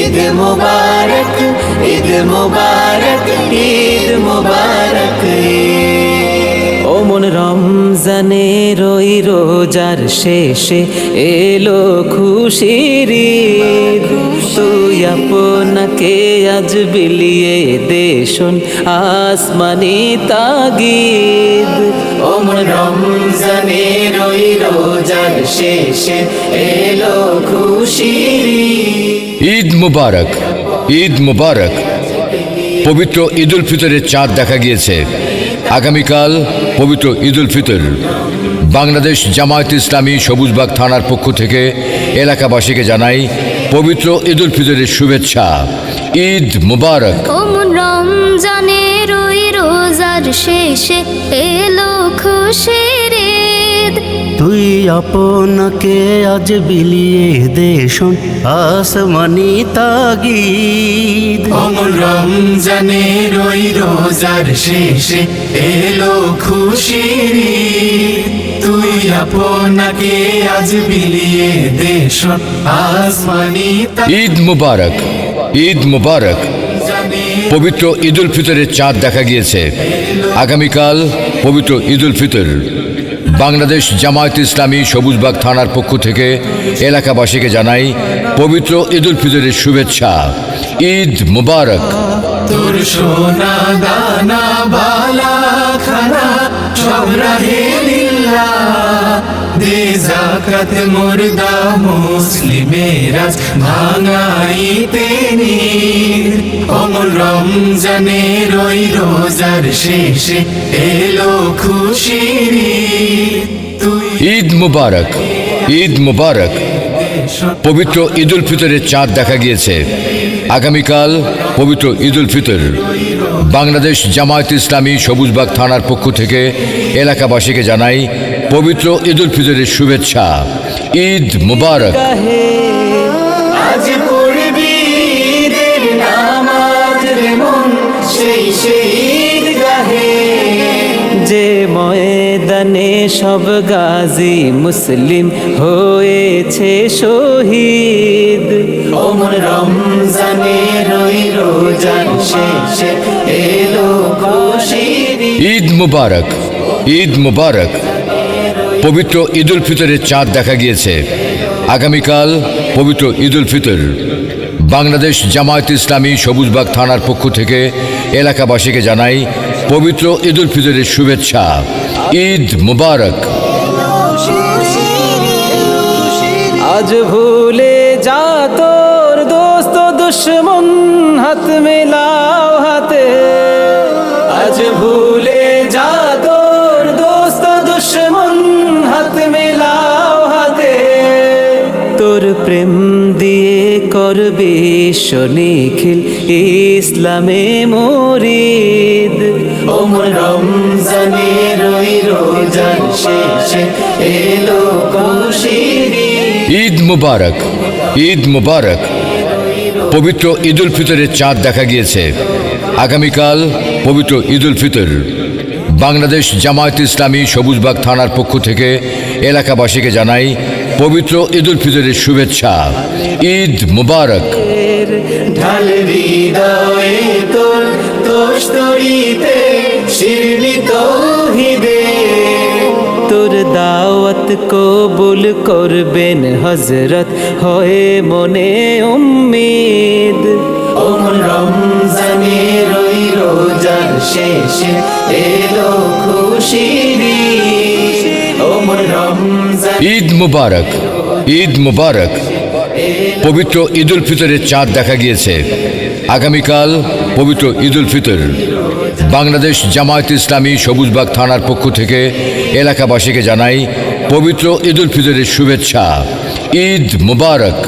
ঈদ মুবারক, ঈদ মুবারক, ঈদ মুবারক। ও মন রমজানের ওই রোজার শেষে এলো খুশির ঈদ। তুই আপনাকে আজ বিলিয়ে দে শোন আসমানি তাগিদ। ও মন রমজানের ওই রোজার শেষে এলো খুশির ঈদ। ঈদ মুবারক, ঈদ মুবারক। পবিত্র ঈদ উল ফিতরের চাঁদ দেখা গিয়েছে। আগামীকাল পবিত্র ঈদ উল ফিতর। বাংলাদেশ জামায়াত ইসলামী সবুজবাগ থানার পক্ষ থেকে এলাকাবাসীকে জানাই পবিত্র ঈদ উল ফিতরের শুভেচ্ছা। ঈদ মুবারক। রমজানের ওই রোজার শেষে এলো খুশির ঈদ। তুই আপনাকে আজ বিলিয়ে দে শোন আসমানি তাগিদ। অমন রমজানের ওই রোজার শেষে এলো খুশির ঈদ। তুই আপনাকে আজ বিলিয়ে দে শোন আসমানি ঈদ মুবারক, ঈদ মুবারক। পবিত্র ঈদ উল ফিতরের চাঁদ দেখা গিয়েছে। আগামীকাল পবিত্র ঈদ উল ফিতর। বাংলাদেশ জামায়াত ইসলামী সবুজবাগ থানার পক্ষ থেকে এলাকাবাসীকে জানাই পবিত্র ঈদ উল ফিতরের শুভেচ্ছা। ঈদ মুবারক। তোর সোনা দানা বালা খানা সব রাহে লিল্লাহ। দে যাকাত মুর্দা মুসলিমের আজ ভাঙাইতে নীর। অমল রমজানের ওই রোজার শেষে এলো খুশির ঈদ। তুই ঈদ মুবারক, ঈদ মুবারক। পবিত্র ঈদ উল ফিতরের চাঁদ দেখা গিয়েছে। আগামীকাল পবিত্র ঈদ উল ফিতর। বাংলাদেশ জামায়াত ইসলামী সবুজবাগ থানার পক্ষ থেকে এলাকাবাসীকে জানাই পবিত্র ঈদ উল ফিতরের শুভেচ্ছা। ঈদ মুবারক। আজ পড়বি ঈদের নামাজ রে মন সেই ঈদ গাহে। যে ময়দানে সব গাজী মুসলিম হয়েছে শহীদ। ওমর রমজানের ওই রোজার শেষে এলো খুশির ঈদ মুবারক, ঈদ মুবারক। পবিত্র ঈদ উল ফিতরের চাঁদ দেখা গিয়েছে। আগামীকাল পবিত্র ঈদ উল ফিতর। বাংলাদেশ জামায়াত ইসলামী সবুজবাগ থানার পক্ষ থেকে এলাকাবাসীকে জানাই পবিত্র ঈদ উল ফিতরের শুভেচ্ছা। ঈদ মুবারক। আজ ভুলে যা তোর দোস্ত দুশ্মন হাত মেলাও হাতে। আজ ভুলে যা তোর দোস্ত দুশ্মন হাত মেলাও হাতে। তোর প্রেম দিয়ে করবি নিখিল ইসলামে মুরিদ। ওমর রমজানের ওই রোজার শেষে এলো খুশির ঈদ মুবারক, ঈদ মুবারক। পবিত্র ঈদ উল ফিতরের চাঁদ দেখা গিয়েছে। আগামীকাল পবিত্র ঈদ উল ফিতর। বাংলাদেশ জামায়াত ইসলামী সবুজবাগ থানার পক্ষ থেকে এলাকাবাসীকে জানাই পবিত্র ঈদ উল ফিতরের শুভেচ্ছা। ঈদ মুবারক। ঢাল হৃদয়ে তোর দোস্তরিতে শিরনি তৌহিদে। তোর দাওয়াত কবুল করবেন হযরত হয়ে মনে উম্মিদ। ওমর রমজানের ওই রোজার শেষে এলো খুশির ঈদ। ওমর রমজান ঈদ মুবারক, ঈদ মুবারক। পবিত্র ঈদ উল ফিতরের চাঁদ দেখা গিয়েছে। আগামীকাল পবিত্র ঈদ উল ফিতর। বাংলাদেশ জামায়াত ইসলামী সবুজবাগ থানার পক্ষ থেকে এলাকাবাসীকে জানাই পবিত্র ঈদ উল ফিতরের শুভেচ্ছা। ঈদ মুবারক।